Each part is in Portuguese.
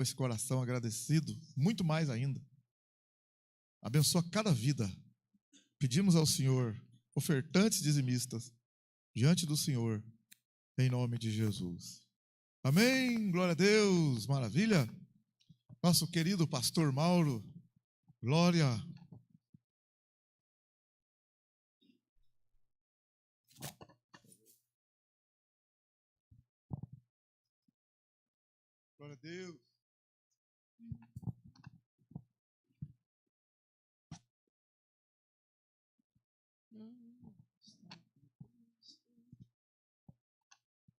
com esse coração agradecido, muito mais ainda. Abençoa cada vida. Pedimos ao Senhor, ofertantes dizimistas, diante do Senhor, em nome de Jesus. Amém, glória a Deus, maravilha. Nosso querido pastor Mauro, glória. Glória a Deus.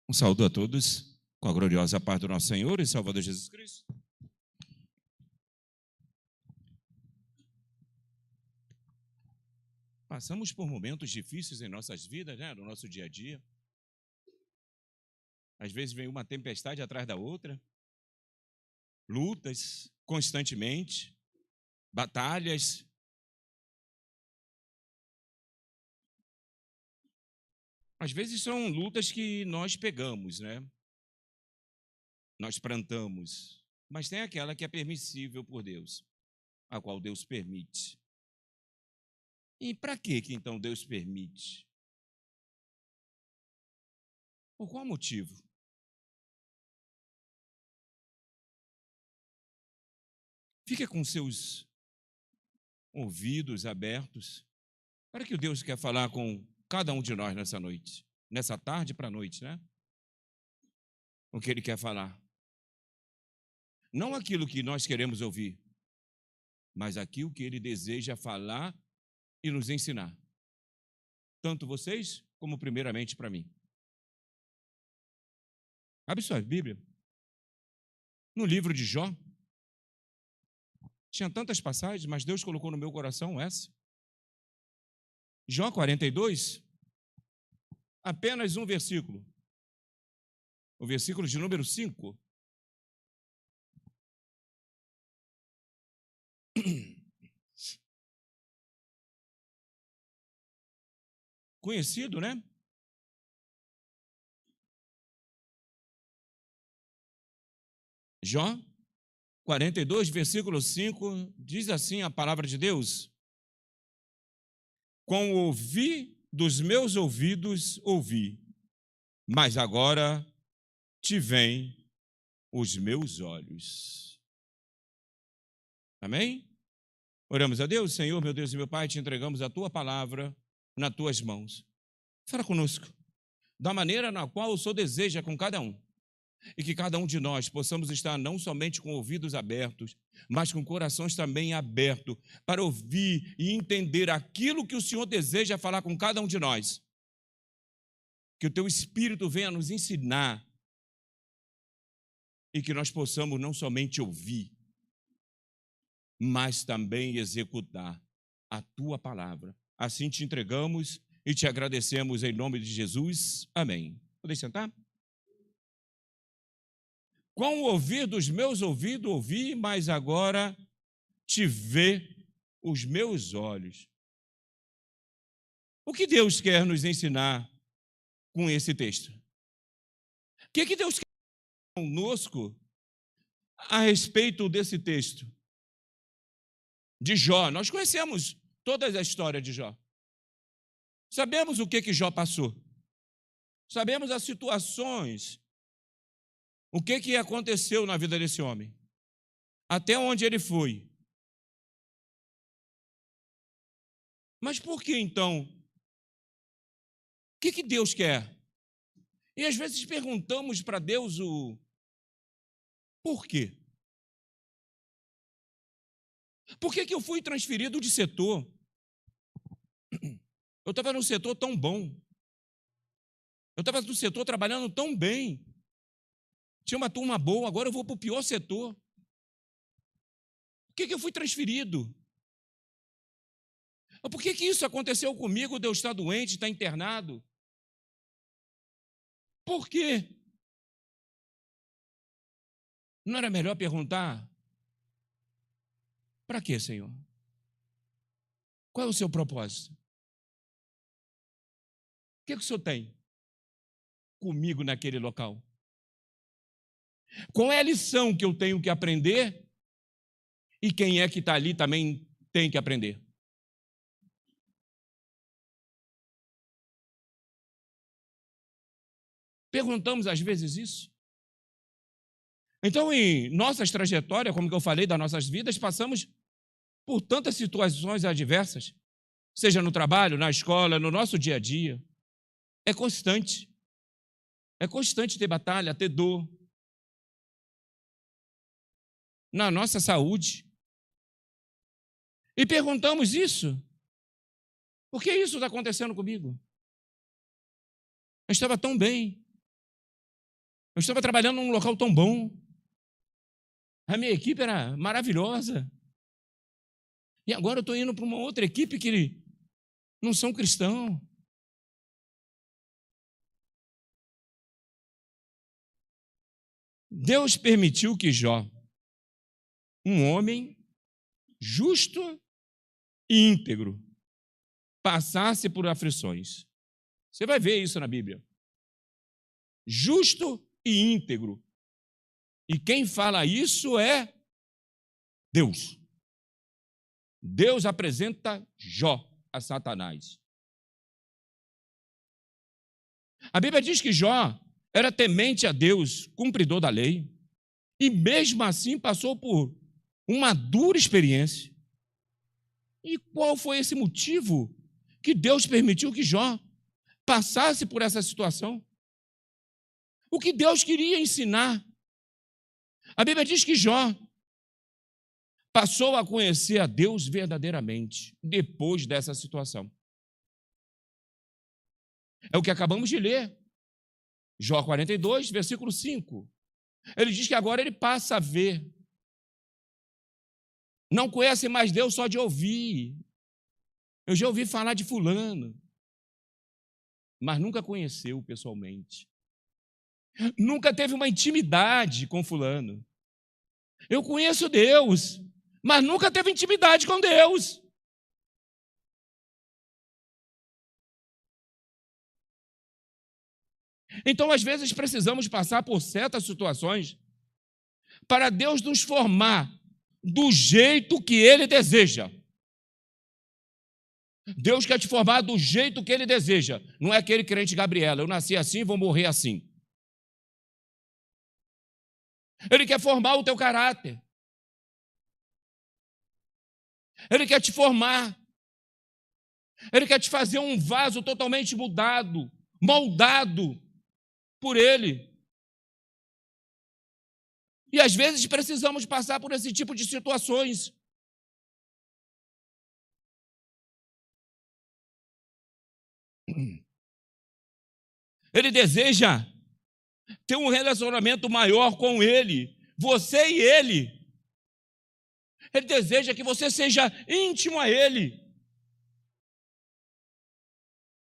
Um saúdo a todos, com a gloriosa paz do nosso Senhor e Salvador Jesus Cristo. Passamos por momentos difíceis em nossas vidas, né? No nosso dia a dia. Às vezes vem uma tempestade atrás da outra, lutas constantemente, batalhas. Às vezes são lutas que nós pegamos, né? Nós plantamos, mas tem aquela que é permissível por Deus, a qual Deus permite. E para que então Deus permite? Por qual motivo? Fica com seus ouvidos abertos para que o Deus quer falar com cada um de nós nessa noite, nessa tarde para a noite, né? O que Ele quer falar. Não aquilo que nós queremos ouvir, mas aquilo que Ele deseja falar e nos ensinar. Tanto vocês, como primeiramente para mim. Abre sua Bíblia. No livro de Jó, tinha tantas passagens, mas Deus colocou no meu coração essa. Jó 42, apenas um versículo. O versículo de número 5. Conhecido, né? Jó 42, versículo 5, diz assim a palavra de Deus: com o ouvir dos meus ouvidos ouvi, mas agora te veem os meus olhos. Amém? Oramos a Deus. Senhor, meu Deus e meu Pai, te entregamos a tua palavra nas tuas mãos. Fala conosco, da maneira na qual o Senhor deseja com cada um. E que cada um de nós possamos estar não somente com ouvidos abertos, mas com corações também abertos, para ouvir e entender aquilo que o Senhor deseja falar com cada um de nós. Que o teu Espírito venha nos ensinar e que nós possamos não somente ouvir, mas também executar a tua palavra. Assim te entregamos e te agradecemos em nome de Jesus. Amém. Podem sentar? Com o ouvir dos meus ouvidos ouvi, mas agora te vê os meus olhos. O que Deus quer nos ensinar com esse texto? O que Deus quer conosco a respeito desse texto? De Jó. Nós conhecemos toda a história de Jó. Sabemos o que Jó passou. Sabemos as situações. O que aconteceu na vida desse homem? Até onde ele foi? Mas por que então? O que Deus quer? E às vezes perguntamos para Deus o porquê. Por que eu fui transferido de setor? Eu estava num setor tão bom. Eu estava no setor trabalhando tão bem. Tinha uma turma boa, agora eu vou para o pior setor. Por que eu fui transferido? Por que isso aconteceu comigo, de eu estar doente, estar internado? Por quê? Não era melhor perguntar? Para quê, Senhor? Qual é o seu propósito? O que o Senhor tem comigo naquele local? Qual é a lição que eu tenho que aprender? E quem é que está ali também tem que aprender? Perguntamos às vezes isso? Então, em nossas trajetórias, como que eu falei, das nossas vidas, passamos por tantas situações adversas, seja no trabalho, na escola, no nosso dia a dia. É constante. É constante ter batalha, ter dor. Na nossa saúde. E perguntamos isso. Por que isso está acontecendo comigo? Eu estava tão bem. Eu estava trabalhando num local tão bom. A minha equipe era maravilhosa. E agora eu estou indo para uma outra equipe que não são cristãos. Deus permitiu que Jó, um homem justo e íntegro, passasse por aflições. Você vai ver isso na Bíblia. Justo e íntegro. E quem fala isso é Deus. Deus apresenta Jó a Satanás. A Bíblia diz que Jó era temente a Deus, cumpridor da lei, e mesmo assim passou por uma dura experiência. E qual foi esse motivo que Deus permitiu que Jó passasse por essa situação? O que Deus queria ensinar? A Bíblia diz que Jó passou a conhecer a Deus verdadeiramente depois dessa situação. É o que acabamos de ler. Jó 42, versículo 5. Ele diz que agora ele passa a ver. Não conhece mais Deus só de ouvir. Eu já ouvi falar de fulano, mas nunca conheceu pessoalmente. Nunca teve uma intimidade com fulano. Eu conheço Deus, mas nunca teve intimidade com Deus. Então, às vezes, precisamos passar por certas situações para Deus nos formar do jeito que Ele deseja. Deus quer te formar do jeito que Ele deseja. Não é aquele crente Gabriela, eu nasci assim, vou morrer assim. Ele quer formar o teu caráter. Ele quer te formar. Ele quer te fazer um vaso totalmente mudado, moldado por Ele. E às vezes precisamos passar por esse tipo de situações. Ele deseja ter um relacionamento maior com Ele, você e Ele. Ele deseja que você seja íntimo a Ele,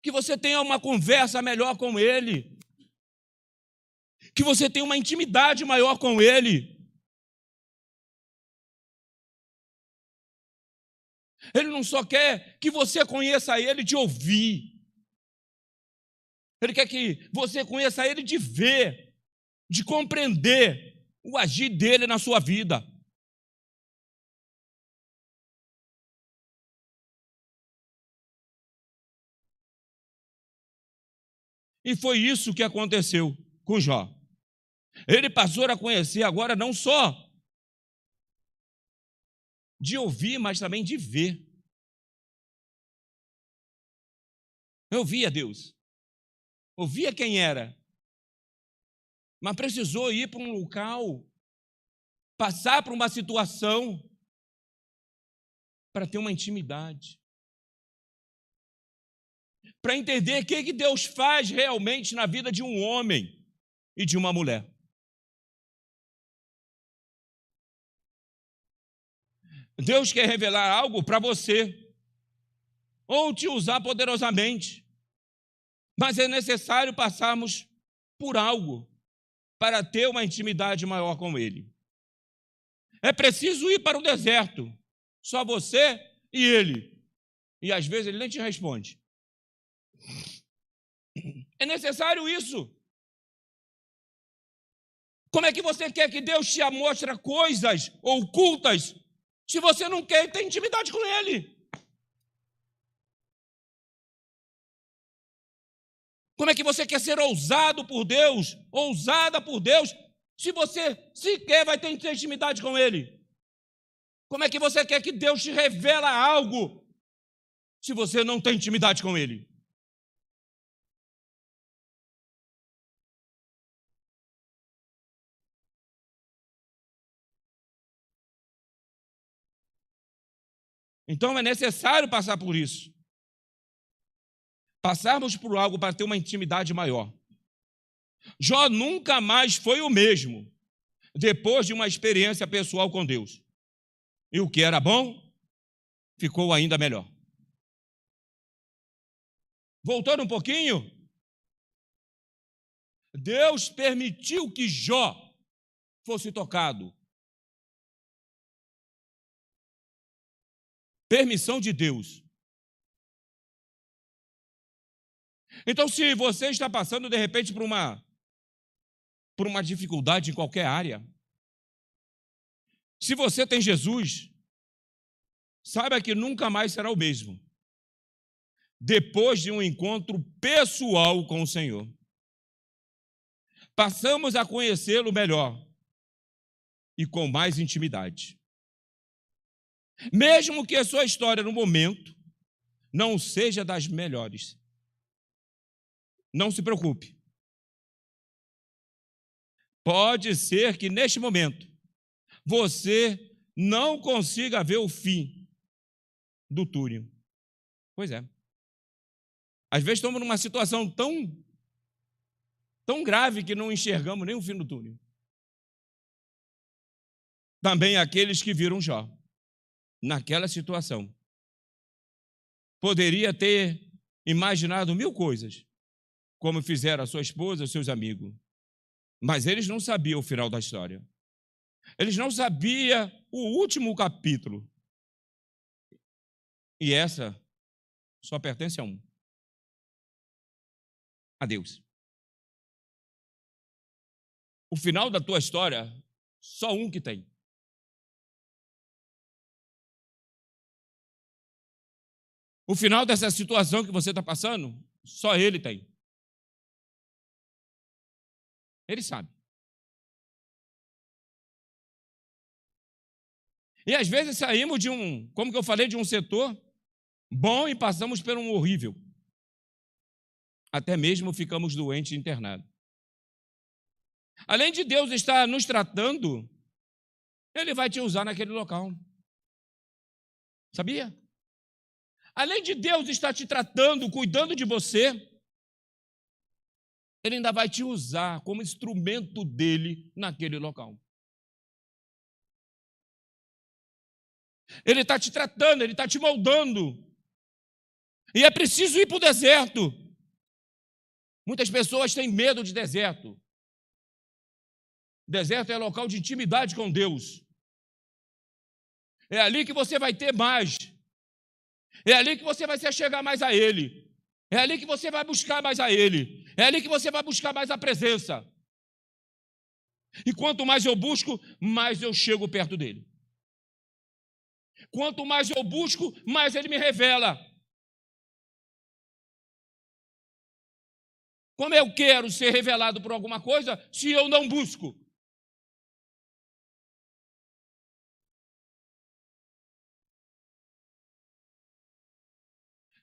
que você tenha uma conversa melhor com Ele, que você tenha uma intimidade maior com Ele. Ele não só quer que você conheça Ele de ouvir, Ele quer que você conheça Ele de ver, de compreender o agir dEle na sua vida. E foi isso que aconteceu com Jó. Ele passou a conhecer agora não só de ouvir, mas também de ver. Eu via Deus, ouvia quem era, mas precisou ir para um local, passar por uma situação para ter uma intimidade, para entender o que Deus faz realmente na vida de um homem e de uma mulher. Deus quer revelar algo para você, ou te usar poderosamente, mas é necessário passarmos por algo para ter uma intimidade maior com Ele. É preciso ir para o deserto, só você e Ele, e às vezes Ele nem te responde. É necessário isso. Como é que você quer que Deus te mostre coisas ocultas se você não quer ter intimidade com Ele? Como é que você quer ser ousado por Deus, ousada por Deus, se você sequer vai ter intimidade com Ele? Como é que você quer que Deus te revela algo se você não tem intimidade com Ele? Então é necessário passar por isso. Passarmos por algo para ter uma intimidade maior. Jó nunca mais foi o mesmo depois de uma experiência pessoal com Deus. E o que era bom, ficou ainda melhor. Voltando um pouquinho, Deus permitiu que Jó fosse tocado. Permissão de Deus. Então, se você está passando, de repente, por uma dificuldade em qualquer área, se você tem Jesus, saiba que nunca mais será o mesmo, depois de um encontro pessoal com o Senhor. Passamos a conhecê-lo melhor e com mais intimidade. Mesmo que a sua história no momento não seja das melhores, não se preocupe. Pode ser que neste momento você não consiga ver o fim do túnel. Pois é. Às vezes estamos numa situação tão grave que não enxergamos nem o fim do túnel. Também aqueles que viram Jó naquela situação. Poderia ter imaginado 1000 coisas, como fizeram a sua esposa, os seus amigos. Mas eles não sabiam o final da história. Eles não sabiam o último capítulo. E essa só pertence a um. A Deus. O final da tua história, só um que tem. O final dessa situação que você está passando, só Ele tem. Ele sabe. E às vezes saímos de como que eu falei, de um setor bom e passamos por um horrível. Até mesmo ficamos doentes e internados. Além de Deus estar nos tratando, Ele vai te usar naquele local. Sabia? Além de Deus estar te tratando, cuidando de você, Ele ainda vai te usar como instrumento dele naquele local. Ele está te tratando, Ele está te moldando. E é preciso ir para o deserto. Muitas pessoas têm medo de deserto. Deserto é local de intimidade com Deus. É ali que você vai ter mais. É ali que você vai se achegar mais a Ele. É ali que você vai buscar mais a Ele. É ali que você vai buscar mais a presença. E quanto mais eu busco, mais eu chego perto dEle. Quanto mais eu busco, mais Ele me revela. Como eu quero ser revelado por alguma coisa se eu não busco?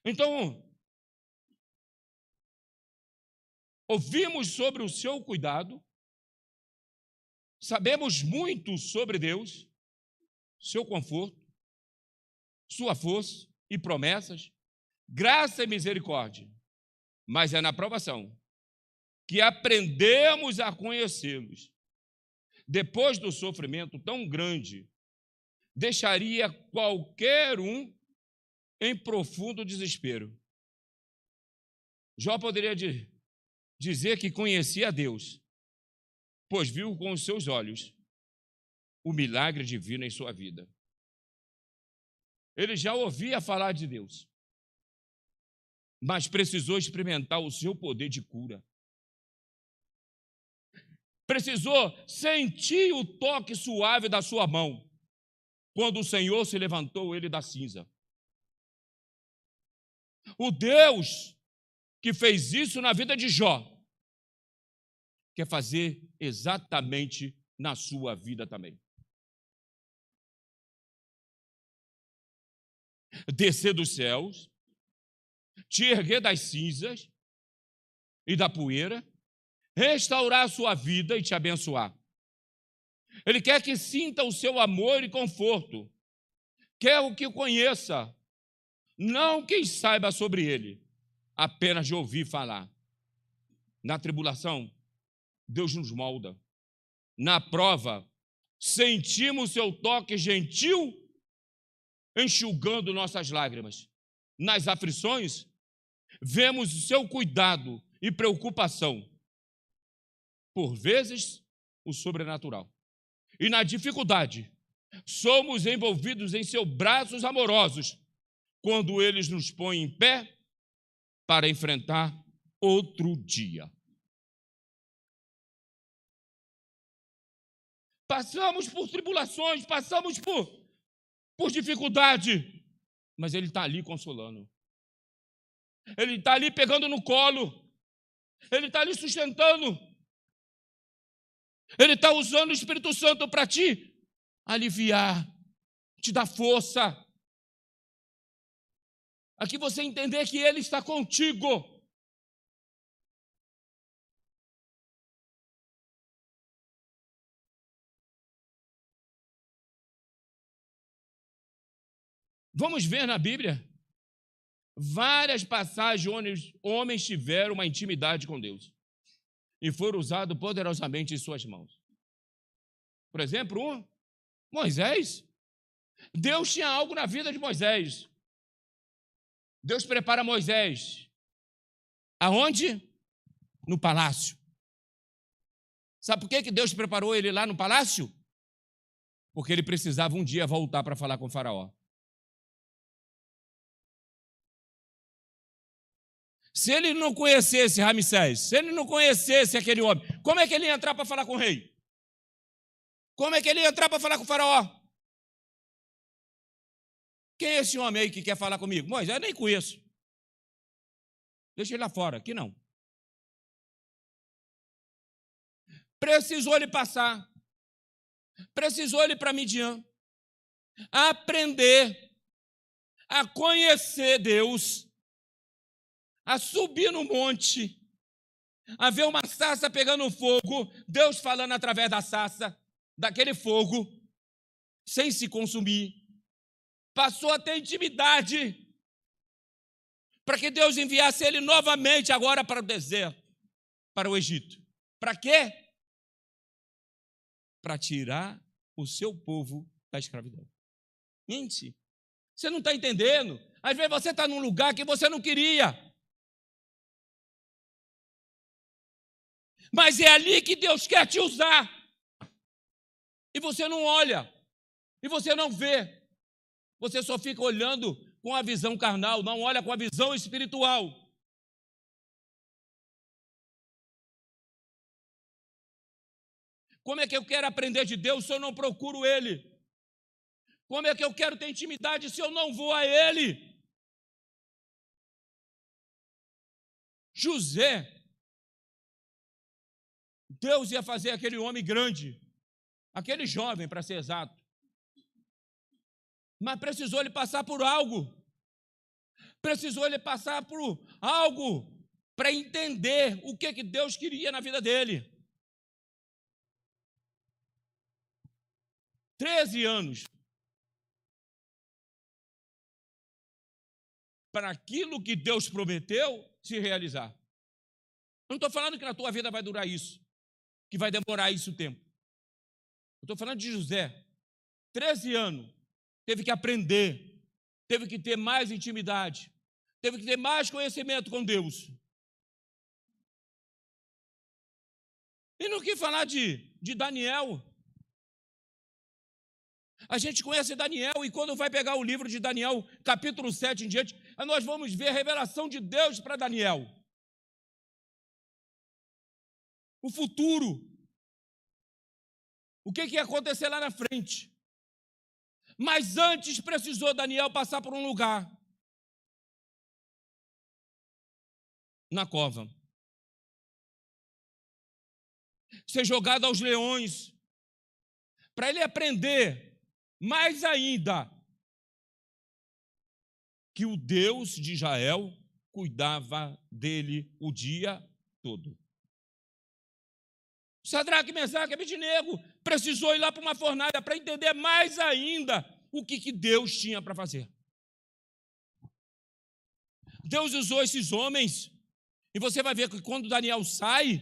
Então, ouvimos sobre o seu cuidado, sabemos muito sobre Deus, seu conforto, sua força e promessas, graça e misericórdia, mas é na provação que aprendemos a conhecê-los. Depois do sofrimento tão grande, deixaria qualquer um em profundo desespero. Jó poderia dizer que conhecia a Deus, pois viu com os seus olhos o milagre divino em sua vida. Ele já ouvia falar de Deus, mas precisou experimentar o seu poder de cura. precisou sentir o toque suave da sua mão, quando o Senhor se levantou ele da cinza. O Deus que fez isso na vida de Jó, quer fazer exatamente na sua vida também. Descer dos céus, te erguer das cinzas e da poeira, restaurar a sua vida e te abençoar. Ele quer que sinta o seu amor e conforto, quer o que o conheça, não quem saiba sobre ele, apenas de ouvir falar. Na tribulação, Deus nos molda. Na prova, sentimos o seu toque gentil, enxugando nossas lágrimas. Nas aflições, vemos o seu cuidado e preocupação. Por vezes, o sobrenatural. E na dificuldade, somos envolvidos em seus braços amorosos, quando eles nos põem em pé para enfrentar outro dia. Passamos por tribulações, passamos por dificuldade, mas Ele está ali consolando. Ele está ali pegando no colo. Ele está ali sustentando. Ele está usando o Espírito Santo para te aliviar, te dar força. Aqui você entender que Ele está contigo. Vamos ver na Bíblia várias passagens onde homens tiveram uma intimidade com Deus e foram usados poderosamente em suas mãos. Por exemplo, Moisés. Deus tinha algo na vida de Moisés. Deus prepara Moisés. Aonde? No palácio. Sabe por que Deus preparou ele lá no palácio? Porque ele precisava um dia voltar para falar com o faraó. Se ele não conhecesse Ramsés, se ele não conhecesse aquele homem, como é que ele ia entrar para falar com o rei? Como é que ele ia entrar para falar com o faraó? Quem é esse homem aí que quer falar comigo? Moisés, eu nem conheço. Deixa ele lá fora, aqui não. Precisou ele passar. Precisou ele para Midian. Aprender a conhecer Deus, a subir no monte, a ver uma sarça pegando fogo, Deus falando através da sarça, daquele fogo, sem se consumir. Passou a ter intimidade, para que Deus enviasse ele novamente agora para o deserto, para o Egito. Para quê? Para tirar o seu povo da escravidão. Gente, você não está entendendo? Às vezes você está num lugar que você não queria. Mas é ali que Deus quer te usar. E você não olha. E você não vê. Você só fica olhando com a visão carnal, não olha com a visão espiritual. Como é que eu quero aprender de Deus se eu não procuro Ele? Como é que eu quero ter intimidade se eu não vou a Ele? José, Deus ia fazer aquele homem grande, aquele jovem, para ser exato. Mas precisou ele passar por algo. Precisou ele passar por algo para entender o que Deus queria na vida dele. 13 anos. Para aquilo que Deus prometeu se realizar. Eu não estou falando que na tua vida vai durar isso, que vai demorar isso o tempo. Eu estou falando de José. 13 anos. Teve que aprender, teve que ter mais intimidade, teve que ter mais conhecimento com Deus. E no que falar de Daniel? A gente conhece Daniel e quando vai pegar o livro de Daniel, capítulo 7 em diante, nós vamos ver a revelação de Deus para Daniel. O futuro. o que ia acontecer lá na frente. Mas antes precisou Daniel passar por um lugar, na cova, ser jogado aos leões, para ele aprender mais ainda que o Deus de Israel cuidava dele o dia todo. Sadraque, Mesaque e Abednego precisou ir lá para uma fornalha para entender mais ainda o que Deus tinha para fazer. Deus usou esses homens, e você vai ver que quando Daniel sai,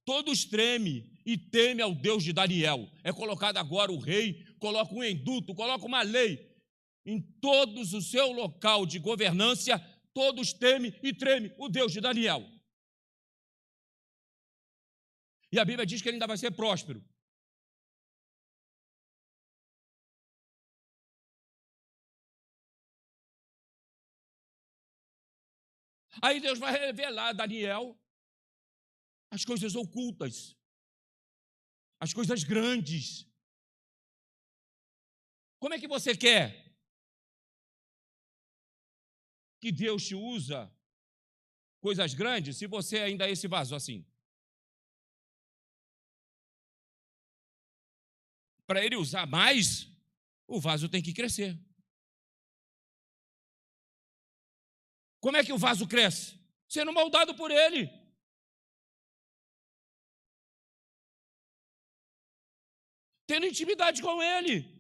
todos tremem e temem ao Deus de Daniel. É colocado agora o rei, coloca um induto, coloca uma lei. Em todos o seu local de governância, todos temem e tremem o Deus de Daniel. E a Bíblia diz que ele ainda vai ser próspero. Aí Deus vai revelar a Daniel as coisas ocultas, as coisas grandes. Como é que você quer que Deus te usa coisas grandes se você ainda é esse vaso assim? Para ele usar mais, o vaso tem que crescer. Como é que o vaso cresce? Sendo moldado por ele. Tendo intimidade com ele.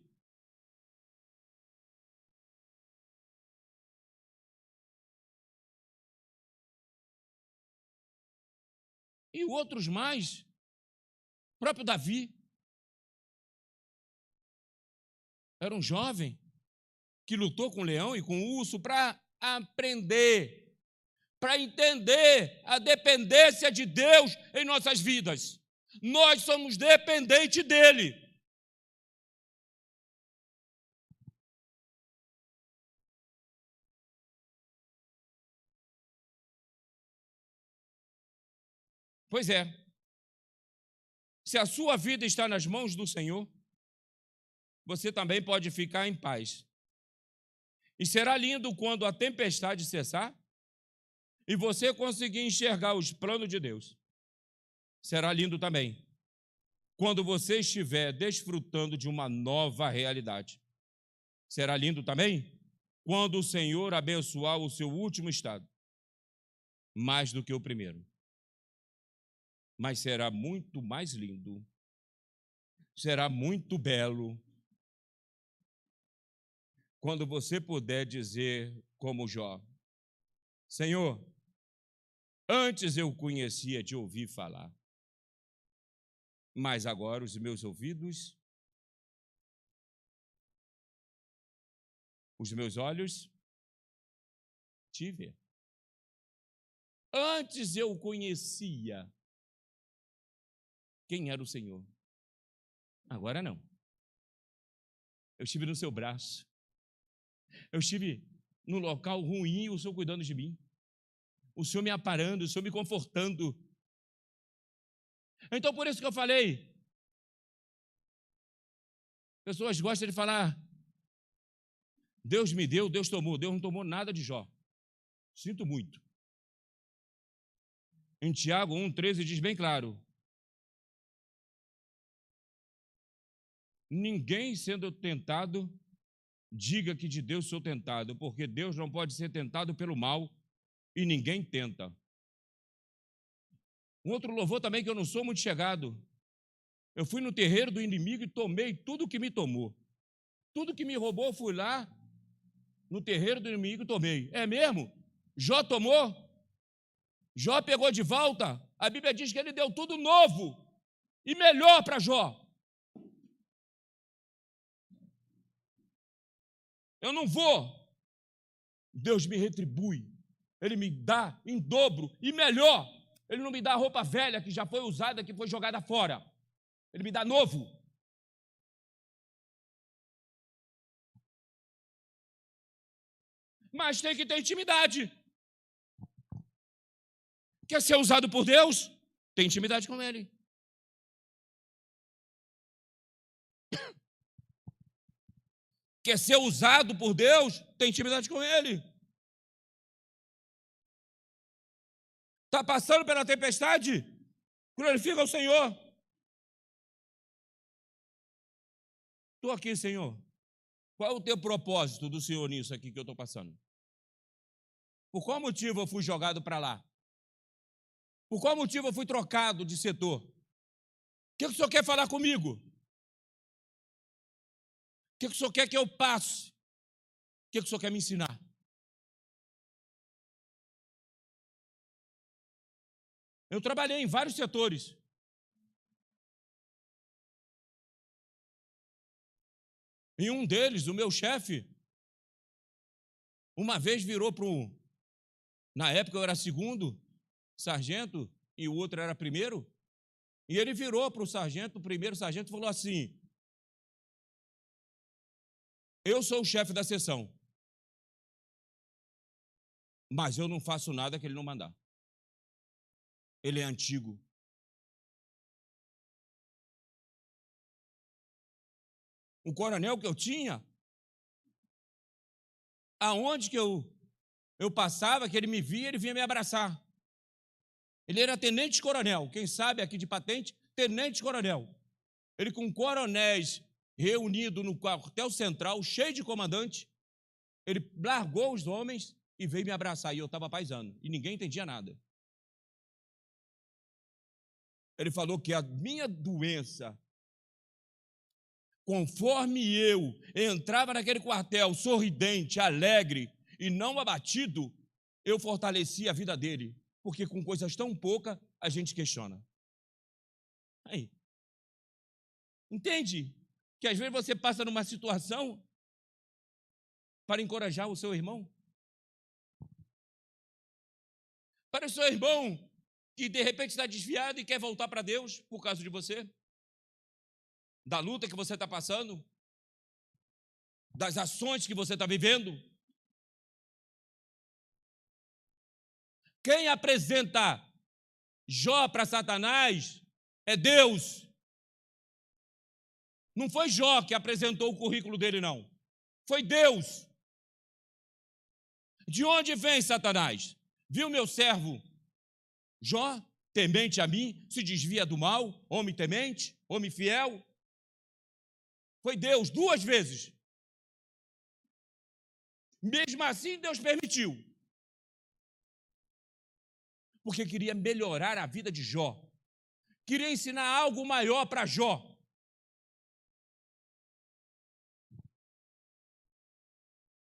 E outros mais, o próprio Davi, era um jovem que lutou com o leão e com o urso para aprender, para entender a dependência de Deus em nossas vidas. Nós somos dependentes dele. Pois é. Se a sua vida está nas mãos do Senhor, você também pode ficar em paz. E será lindo quando a tempestade cessar e você conseguir enxergar os planos de Deus. Será lindo também quando você estiver desfrutando de uma nova realidade. Será lindo também quando o Senhor abençoar o seu último estado, mais do que o primeiro. Mas será muito mais lindo, será muito belo, quando você puder dizer como Jó: Senhor, antes eu conhecia de ouvir falar, mas agora os meus ouvidos, os meus olhos te vê. Antes eu conhecia quem era o Senhor, agora não. Eu estive no seu braço, eu estive num local ruim e o Senhor cuidando de mim, o Senhor me aparando, o Senhor me confortando. Então, por isso que eu falei, pessoas gostam de falar, Deus me deu, Deus tomou. Deus não tomou nada de Jó. Sinto muito. Em Tiago 1,13 diz bem claro, ninguém sendo tentado, diga que de Deus sou tentado, porque Deus não pode ser tentado pelo mal e ninguém tenta. Um outro louvor também que eu não sou muito chegado. Eu fui no terreiro do inimigo e tomei tudo que me tomou. Tudo que me roubou, fui lá no terreiro do inimigo e tomei. É mesmo? Jó tomou? Jó pegou de volta? A Bíblia diz que ele deu tudo novo e melhor para Jó. Eu não vou. Deus me retribui. Ele me dá em dobro e melhor. Ele não me dá roupa velha que já foi usada, que foi jogada fora. Ele me dá novo. Mas tem que ter intimidade. Quer ser usado por Deus? Tem intimidade com Ele. quer ser usado por Deus, tem intimidade com Ele. Está passando pela tempestade? Glorifica o Senhor. Estou aqui, Senhor. Qual é o teu propósito do Senhor nisso aqui que eu estou passando? Por qual motivo eu fui jogado para lá? Por qual motivo eu fui trocado de setor? O que o Senhor quer falar comigo? O que o Senhor quer que eu passe? O que o Senhor quer me ensinar? Eu trabalhei em vários setores. Em um deles, o meu chefe, uma vez virou para um... Na época eu era segundo sargento e o outro era primeiro. E ele virou para o sargento, o primeiro sargento, e falou assim: eu sou o chefe da seção, mas eu não faço nada que ele não mandar. Ele é antigo. O coronel que eu tinha, aonde que eu passava, que ele me via, ele vinha me abraçar. Ele era tenente-coronel, quem sabe aqui de patente, tenente-coronel. Ele com coronéis reunido no quartel central, cheio de comandante, ele largou os homens e veio me abraçar, e eu estava paisando, e ninguém entendia nada. Ele falou que a minha doença, conforme eu entrava naquele quartel sorridente, alegre e não abatido, eu fortalecia a vida dele, porque com coisas tão poucas a gente questiona. Aí, entende que às vezes você passa numa situação para encorajar o seu irmão? Para o seu irmão que de repente está desviado e quer voltar para Deus por causa de você? Da luta que você está passando? Das ações que você está vivendo? Quem apresenta Jó para Satanás é Deus. Não foi Jó que apresentou o currículo dele, não. Foi Deus. De onde vem Satanás? Viu meu servo Jó, temente a mim, se desvia do mal, homem temente, homem fiel? Foi Deus 2 vezes. Mesmo assim, Deus permitiu. Porque queria melhorar a vida de Jó. Queria ensinar algo maior para Jó.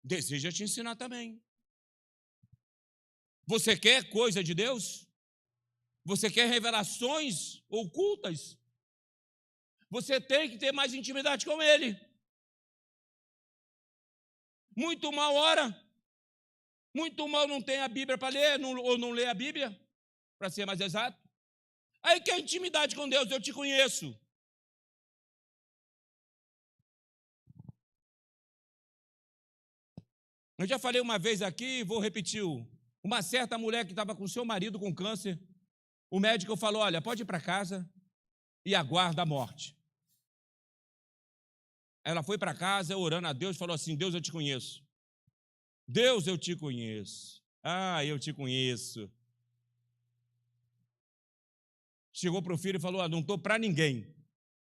Deseja te ensinar também. Você quer coisa de Deus? Você quer revelações ocultas? Você tem que ter mais intimidade com Ele. Muito mal ora. Muito mal não tem a Bíblia para ler, ou não lê a Bíblia, para ser mais exato. Aí quer intimidade com Deus, eu te conheço. Eu já falei uma vez aqui, vou repetir. Uma certa mulher que estava com seu marido com câncer, o médico falou: olha, pode ir para casa e aguarda a morte. Ela foi para casa orando a Deus, falou assim: Deus, eu te conheço. Deus, eu te conheço. Ah, eu te conheço. Chegou para o filho e falou: não estou para ninguém.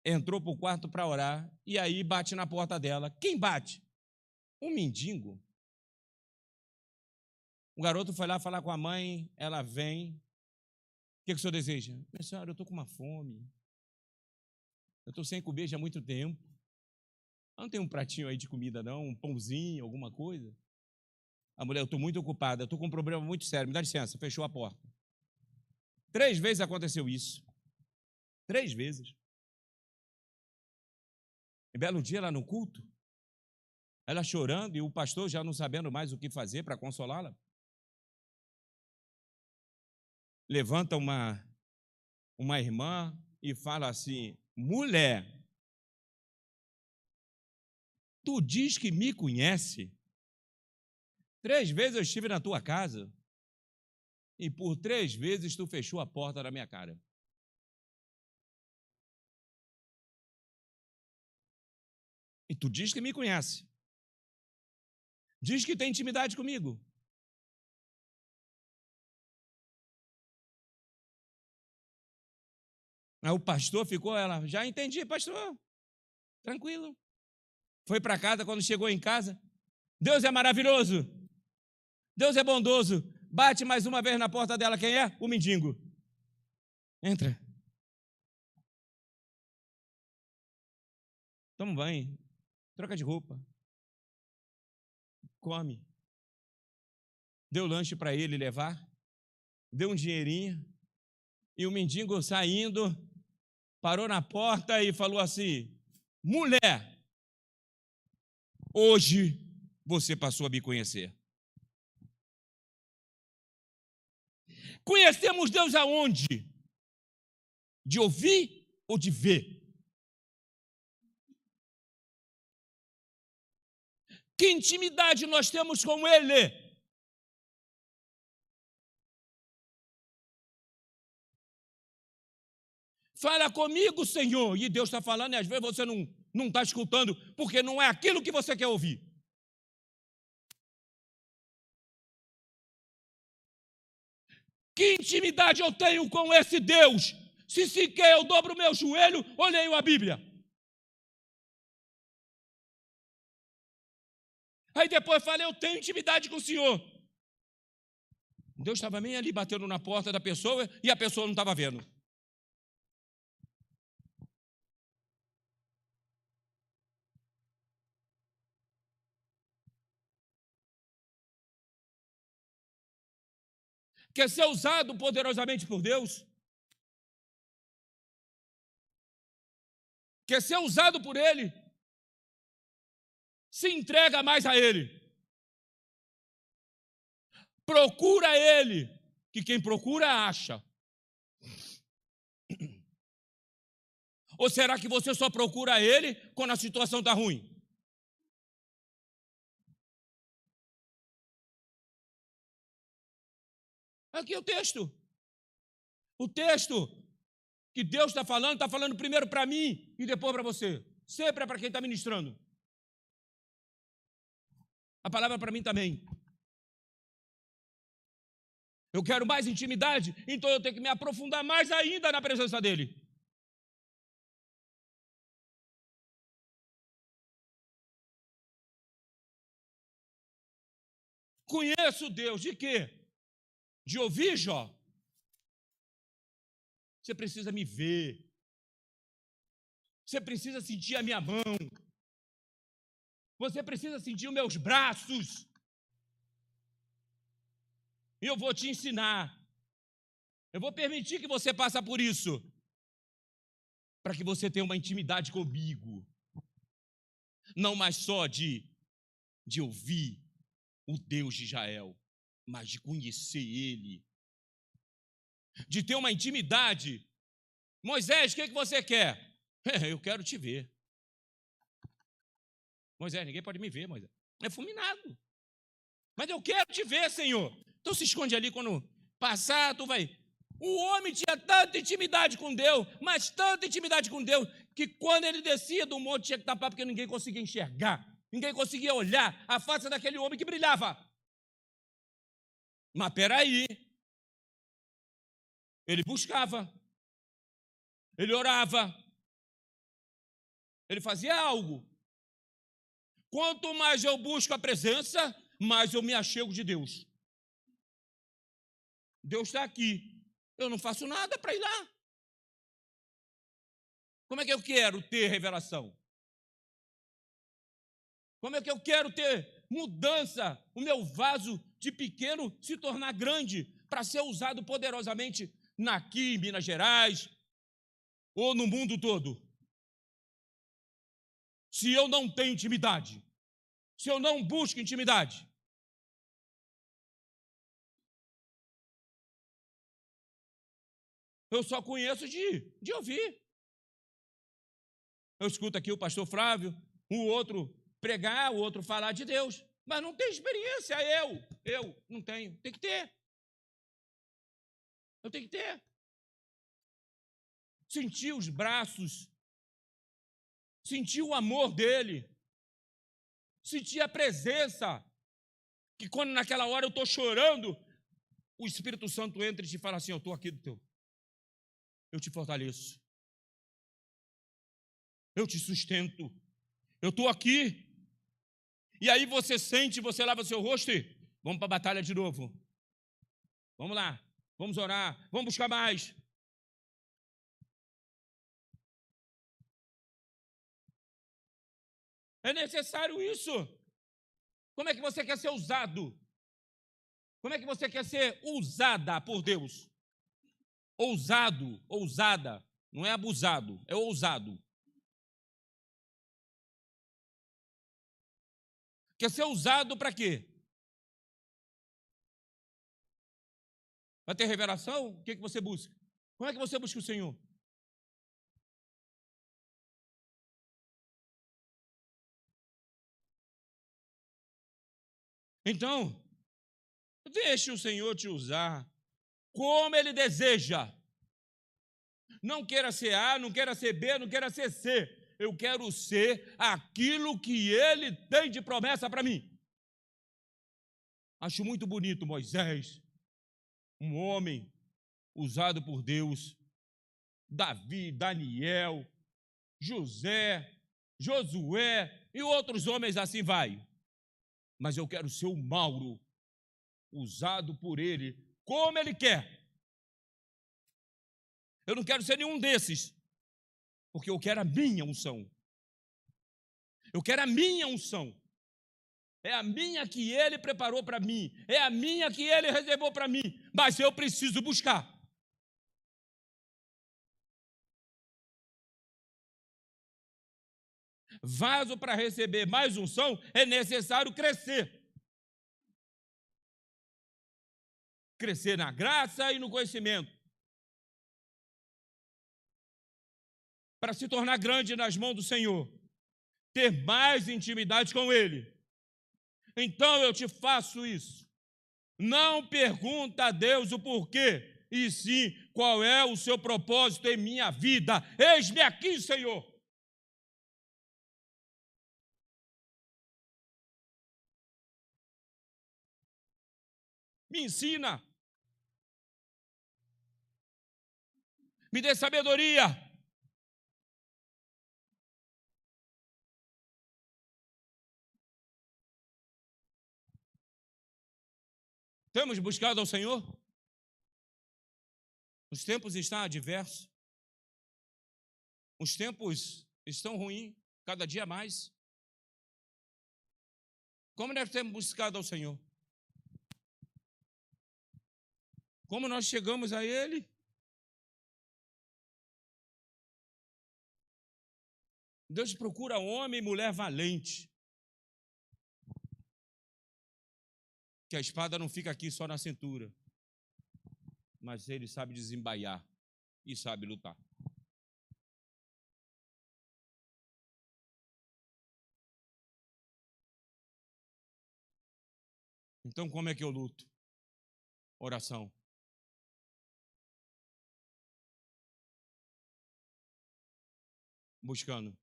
Entrou para o quarto para orar e aí bate na porta dela. Quem bate? Um mendigo. O garoto foi lá falar com a mãe, ela vem. O que o senhor deseja? Minha senhora, eu estou com uma fome. Eu estou sem comer já há muito tempo. Não tem um pratinho aí de comida, não? Um pãozinho, alguma coisa? A mulher: eu estou muito ocupada, eu estou com um problema muito sério. Me dá licença, fechou a porta. 3 vezes aconteceu isso. 3 vezes. Um belo dia, lá no culto, ela chorando e o pastor já não sabendo mais o que fazer para consolá-la. Levanta uma irmã e fala assim: mulher, tu diz que me conhece? 3 vezes eu estive na tua casa e por 3 vezes tu fechou a porta na minha cara. E tu diz que me conhece. Diz que tem intimidade comigo. Aí o pastor ficou, ela, já entendi, pastor, tranquilo. Foi para casa, quando chegou em casa, Deus é maravilhoso, Deus é bondoso, bate mais uma vez na porta dela, quem é? O mendigo. Entra. Toma um banho, troca de roupa, come. Deu lanche para ele levar, deu um dinheirinho, e o mendigo saindo, parou na porta e falou assim: mulher, hoje você passou a me conhecer. Conhecemos Deus aonde? De ouvir ou de ver? Que intimidade nós temos com Ele? Fala comigo, Senhor. E Deus está falando, e às vezes você não está escutando, porque não é aquilo que você quer ouvir. Que intimidade eu tenho com esse Deus? Se sequer eu dobro o meu joelho, ou leio a Bíblia. Aí depois falei, eu tenho intimidade com o Senhor. Deus estava bem ali batendo na porta da pessoa e a pessoa não estava vendo. Quer ser usado poderosamente por Deus? Quer ser usado por Ele? Se entrega mais a Ele. Procura Ele, que quem procura acha. Ou será que você só procura Ele quando a situação está ruim? Aqui é o texto. O texto que Deus está falando primeiro para mim e depois para você. Sempre é para quem está ministrando. A palavra para mim também. Eu quero mais intimidade, então eu tenho que me aprofundar mais ainda na presença dEle. Conheço Deus de quê? De ouvir, Jó? Você precisa me ver. Você precisa sentir a minha mão. Você precisa sentir os meus braços. E eu vou te ensinar. Eu vou permitir que você passe por isso. Para que você tenha uma intimidade comigo. Não mais só de ouvir o Deus de Israel, mas de conhecer Ele. De ter uma intimidade. Moisés, o que você quer? Eu quero te ver. Moisés, ninguém pode me ver, Moisés. É fulminado. Mas eu quero te ver, Senhor. Então se esconde ali, quando passar, tu vai. O homem tinha tanta intimidade com Deus, mas tanta intimidade com Deus, que quando ele descia do monte tinha que tapar, porque ninguém conseguia enxergar. Ninguém conseguia olhar a face daquele homem que brilhava. Mas peraí. Ele buscava. Ele orava. Ele fazia algo. Quanto mais eu busco a presença, mais eu me achego de Deus. Deus está aqui. Eu não faço nada para ir lá. Como é que eu quero ter revelação? Como é que eu quero ter mudança? O meu vaso de pequeno se tornar grande para ser usado poderosamente aqui em Minas Gerais ou no mundo todo. Se eu não tenho intimidade, se eu não busco intimidade. Eu só conheço de ouvir. Eu escuto aqui o pastor Flávio, o outro pregar, o outro falar de Deus, mas não tem experiência. Eu não tenho. Tem que ter. Eu tenho que ter. Sentir os braços, sentir o amor dele, sentir a presença. que quando naquela hora eu estou chorando, o Espírito Santo entra e te fala assim: eu estou aqui do teu, eu te fortaleço, eu te sustento, eu estou aqui. E aí você sente, você lava seu rosto e vamos para a batalha de novo. Vamos lá, vamos orar, vamos buscar mais. É necessário isso. Como é que você quer ser usado? Como é que você quer ser usada por Deus? Ousado, ousada, não é abusado, é ousado. Quer ser usado para quê? Para ter revelação? O que você busca? Como é que você busca o Senhor? Então, deixe o Senhor te usar como Ele deseja. Não queira ser A, não queira ser B, não queira ser C. Eu quero ser aquilo que Ele tem de promessa para mim. Acho muito bonito Moisés, um homem usado por Deus, Davi, Daniel, José, Josué e outros homens assim vai. Mas eu quero ser o Mauro, usado por Ele, como Ele quer. Eu não quero ser nenhum desses, porque eu quero a minha unção. Eu quero a minha unção. É a minha que Ele preparou para mim. É a minha que Ele reservou para mim. Mas eu preciso buscar. Vaso para receber mais unção, é necessário crescer. Crescer na graça e no conhecimento. Para se tornar grande nas mãos do Senhor. Ter mais intimidade com Ele. Então eu te faço isso. Não pergunta a Deus o porquê, e sim qual é o seu propósito em minha vida. Eis-me aqui, Senhor. Me ensina. Me dê sabedoria. Temos buscado ao Senhor? Os tempos estão adversos. Os tempos estão ruins, cada dia mais. Como nós temos buscado ao Senhor? Como nós chegamos a Ele? Deus procura homem e mulher valente. Que a espada não fica aqui só na cintura. Mas Ele sabe desembaiar e sabe lutar. Então, como é que eu luto? Oração. Buscando.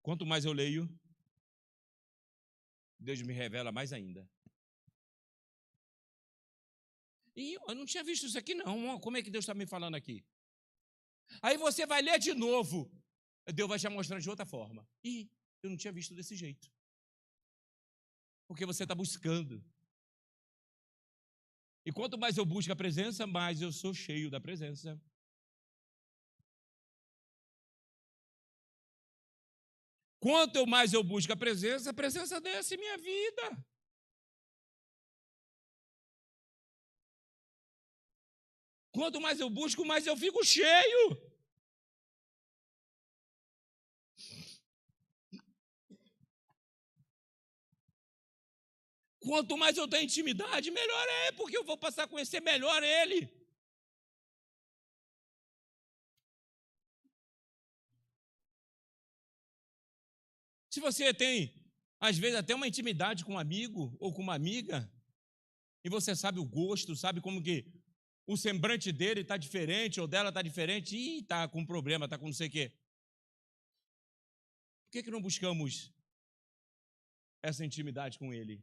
Quanto mais eu leio, Deus me revela mais ainda. E eu não tinha visto isso aqui não. Como é que Deus está me falando aqui? Aí você vai ler de novo. Deus vai te mostrar de outra forma. E eu não tinha visto desse jeito. Porque você está buscando. E quanto mais eu busco a presença, mais eu sou cheio da presença. Quanto mais eu busco a presença desce em minha vida. Quanto mais eu busco, mais eu fico cheio. Quanto mais eu tenho intimidade, melhor é, porque eu vou passar a conhecer melhor Ele. Se você tem, às vezes, até uma intimidade com um amigo ou com uma amiga, e você sabe o gosto, sabe como que o semblante dele está diferente ou dela está diferente, e está com problema, está com não sei o quê. Por que não buscamos essa intimidade com Ele,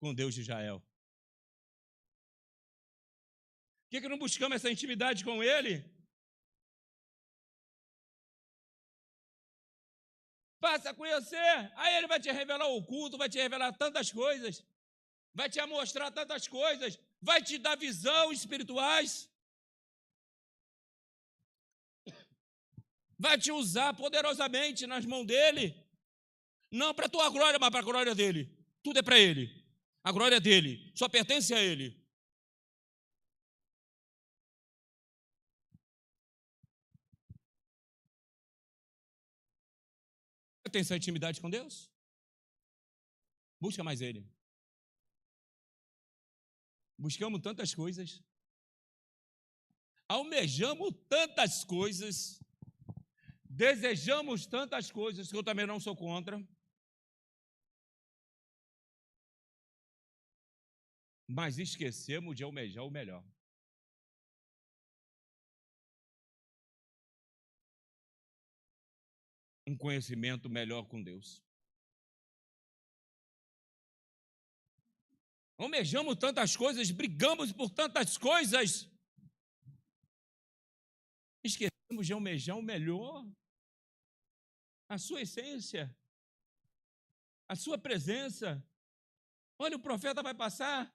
com Deus de Israel? Por que não buscamos essa intimidade com Ele? Passa a conhecer, aí Ele vai te revelar o oculto, vai te revelar tantas coisas, vai te mostrar tantas coisas, vai te dar visão espirituais, vai te usar poderosamente nas mãos dEle, não para a tua glória, mas para a glória dEle. Tudo é para Ele, a glória é dEle, só pertence a Ele. Tem essa intimidade com Deus? Busca mais Ele. Buscamos tantas coisas, almejamos tantas coisas, desejamos tantas coisas, que eu também não sou contra, mas esquecemos de almejar o melhor. Um conhecimento melhor com Deus. Almejamos tantas coisas, brigamos por tantas coisas, esquecemos de almejar o melhor, a sua essência, a sua presença. Olha, o profeta vai passar,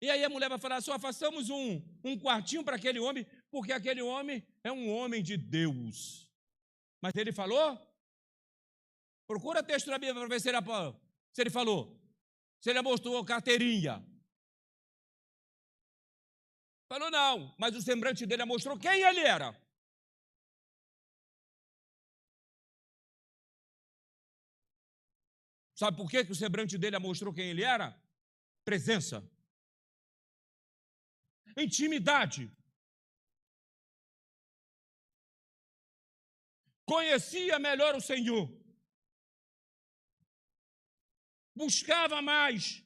e aí a mulher vai falar: só façamos um quartinho para aquele homem, porque aquele homem é um homem de Deus. Mas ele falou? Procura texto na Bíblia para ver se ele falou, se ele mostrou carteirinha. Falou não, mas o semblante dele mostrou quem ele era. Sabe por que o semblante dele mostrou quem ele era? Presença. Intimidade. Conhecia melhor o Senhor. Buscava mais.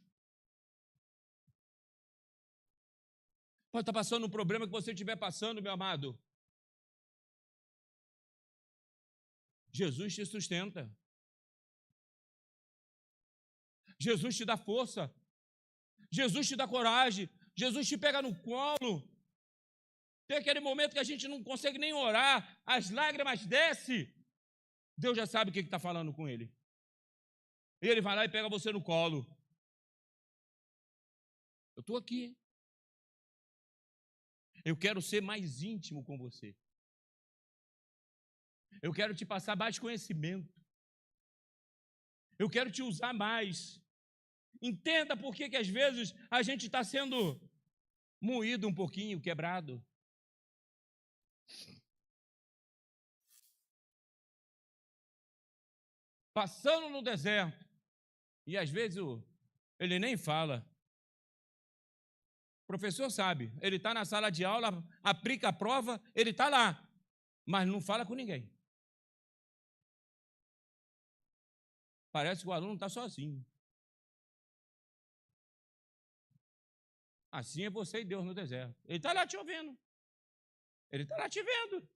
Pode estar passando um problema que você estiver passando, meu amado. Jesus te sustenta. Jesus te dá força. Jesus te dá coragem. Jesus te pega no colo. Tem aquele momento que a gente não consegue nem orar, as lágrimas descem. Deus já sabe o que está falando com ele. E ele vai lá e pega você no colo. Eu estou aqui. Eu quero ser mais íntimo com você. Eu quero te passar mais conhecimento. Eu quero te usar mais. Entenda por que às vezes a gente está sendo moído um pouquinho, quebrado. Passando no deserto. E às vezes ele nem fala. O professor sabe, ele está na sala de aula, aplica a prova, ele está lá, mas não fala com ninguém. Parece que o aluno está sozinho. Assim é você e Deus no deserto. Ele está lá te ouvindo. Ele está lá te vendo.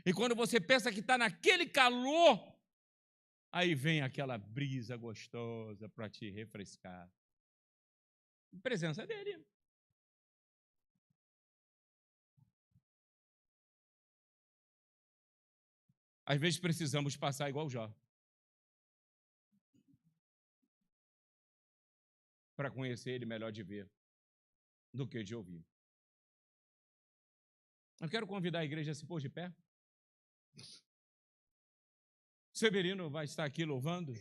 E quando você pensa que está naquele calor, aí vem aquela brisa gostosa para te refrescar. A presença dele. Às vezes precisamos passar igual Jó. Para conhecer ele melhor de ver do que de ouvir. Eu quero convidar a igreja a se pôr de pé. Severino vai estar aqui louvando.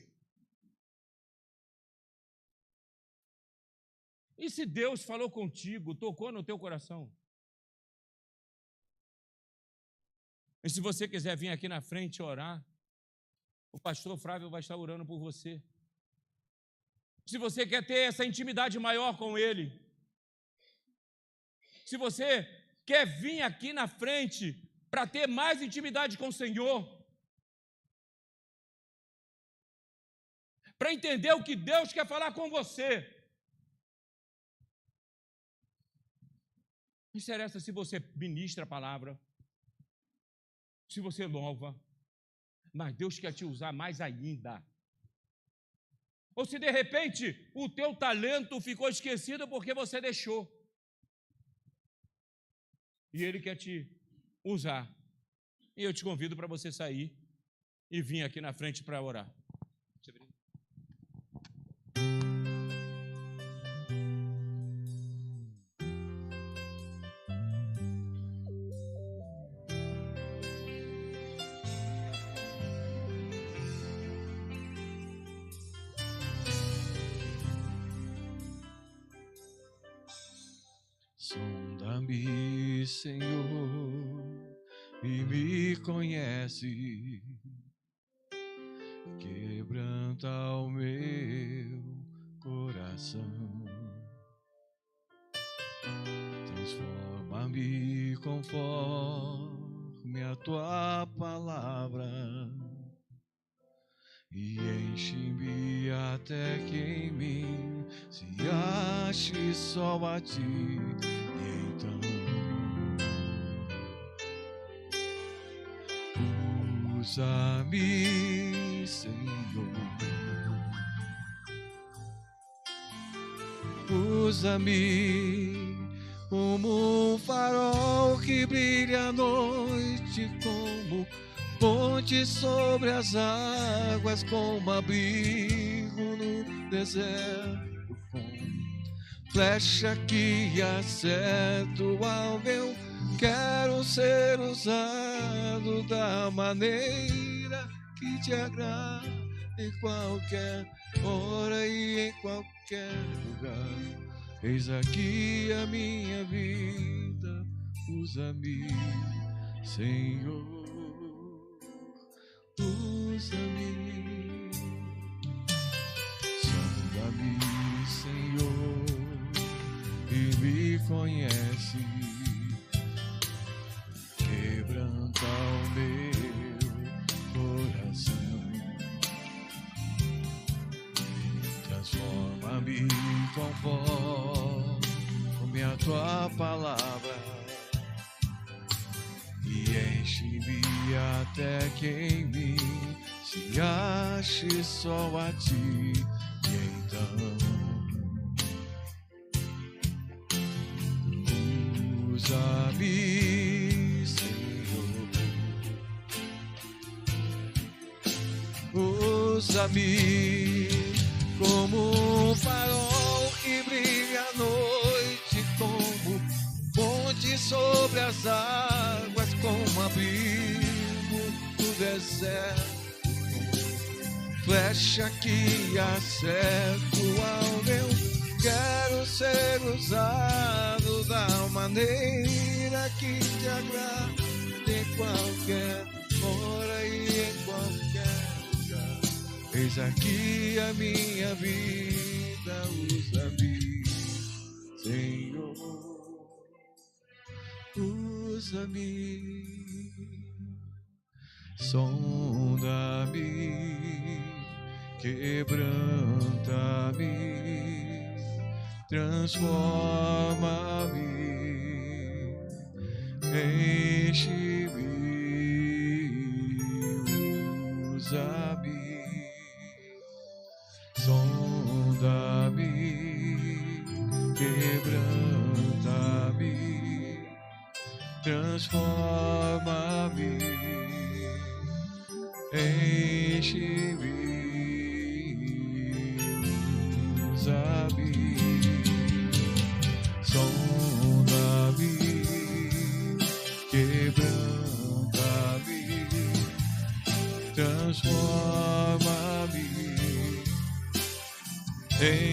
E se Deus falou contigo, tocou no teu coração? E se você quiser vir aqui na frente orar, o pastor Flávio vai estar orando por você. Se você quer ter essa intimidade maior com Ele, se você quer vir aqui na frente para ter mais intimidade com o Senhor, para entender o que Deus quer falar com você, não interessa se você ministra a palavra, se você louva, mas Deus quer te usar mais ainda. Ou se de repente o teu talento ficou esquecido porque você deixou. E Ele quer te usar. E eu te convido para você sair e vir aqui na frente para orar. Sonda-me, Senhor, e me conhece. Quebranta o meu coração. Transforma-me conforme a tua palavra. E enche-me até que em mim se ache só a ti. E então usa-me, Senhor, usa-me como um farol que brilha à noite, como ponte sobre as águas, como abrigo no deserto, com flecha que acerta o alvo. Quero ser usado da maneira que te agrada, em qualquer hora e em qualquer lugar. Eis aqui a minha vida, usa-me, Senhor. Usa-me, sonda-me, Senhor, e me conhece. Quebranta o meu coração. Transforma-me conforme a tua palavra. E enche-me até que em mim se ache só a ti. E então usa-me, Senhor, usa-me como um farol que brilha à noite, como ponte sobre as águas, como abrigo no deserto, flecha que acerta o alvo. Quero ser usado da maneira que te agrada, em qualquer hora e em qualquer lugar. Eis aqui a minha vida, usa-me, Senhor. Usa-me, sonda-me, quebranta-me, transforma-me, enche-me, usa-me, sonda-me, quebranta-me, transforma-me, enche-me, usa-me, sonda-me, quebranta-me, transforma-me,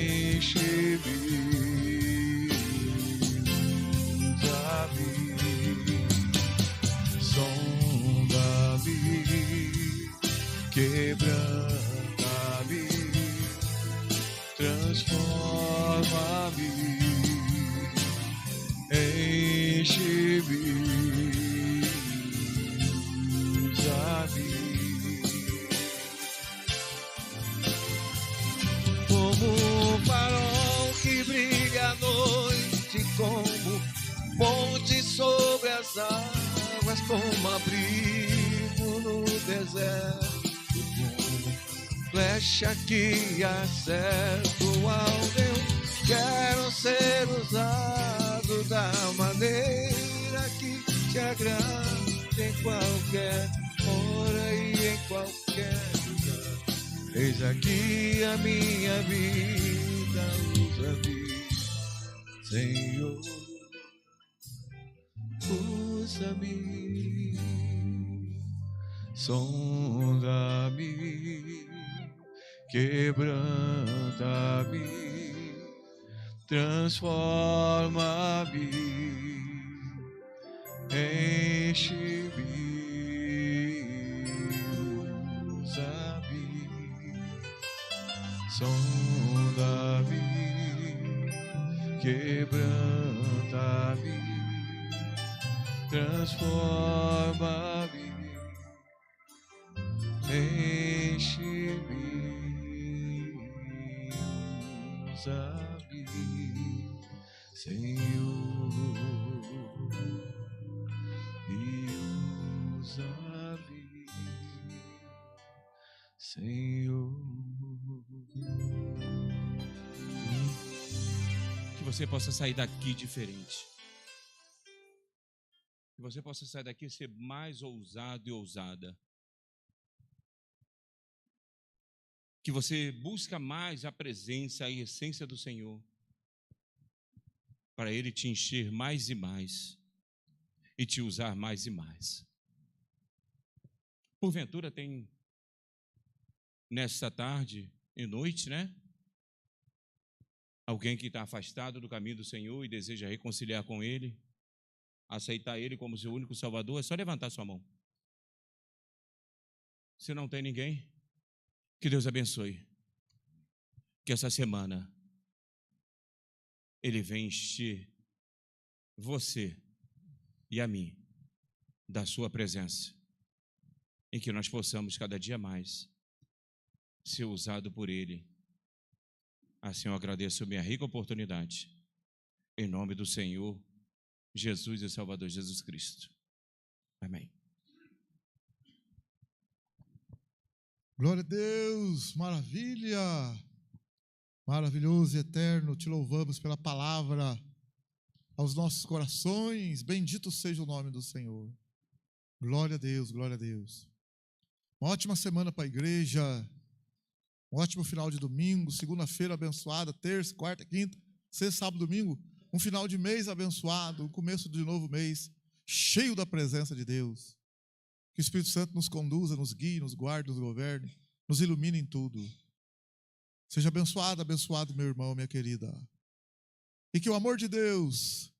enche-me, usa-me, sonda-me, quebranta-me, transforma-me, enche-me, usa-me, como um farol que brilha à noite, como ponte sobre as águas, como abrigo no deserto, com flecha que acerta o alvo. Eu quero ser usado da maneira que te agrada, em qualquer hora e em qualquer lugar. Eis aqui a minha vida, usa-me, Senhor, usa-me, sonda-me, quebranta-me, transforma-me, enche-me, usa-me, sonda-me, quebranta-me, transforma-me, enche-me, usa-me, Senhor, me usa-me, Senhor. Que você possa sair daqui diferente. Que você possa sair daqui e ser mais ousado e ousada. Que você busque mais a presença e a essência do Senhor, para Ele te encher mais e mais e te usar mais e mais. Porventura tem nesta tarde e noite, né? Alguém que está afastado do caminho do Senhor e deseja reconciliar com Ele, aceitar Ele como seu único Salvador, é só levantar sua mão. Se não tem ninguém, que Deus abençoe. Que essa semana Ele venha encher você e a mim da sua presença, e que nós possamos cada dia mais ser usado por Ele. Assim eu agradeço a minha rica oportunidade, em nome do Senhor Jesus e Salvador Jesus Cristo. Amém. Glória a Deus, maravilha, maravilhoso e eterno, te louvamos pela palavra aos nossos corações, bendito seja o nome do Senhor. Glória a Deus, glória a Deus. Uma ótima semana para a igreja, um ótimo final de domingo, segunda-feira abençoada, terça, quarta, quinta, sexta, sábado, domingo, um final de mês abençoado, um começo de novo mês, cheio da presença de Deus. Que o Espírito Santo nos conduza, nos guie, nos guarde, nos governe, nos ilumine em tudo. Seja abençoado, abençoado, meu irmão, minha querida. E que o amor de Deus,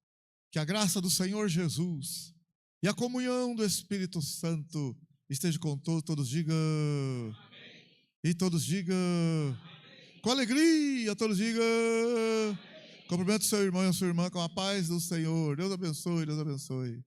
que a graça do Senhor Jesus e a comunhão do Espírito Santo esteja com todos. Todos digam amém. E todos digam amém. Com alegria, todos digam amém. Cumprimento o seu irmão e a sua irmã com a paz do Senhor. Deus abençoe, Deus abençoe.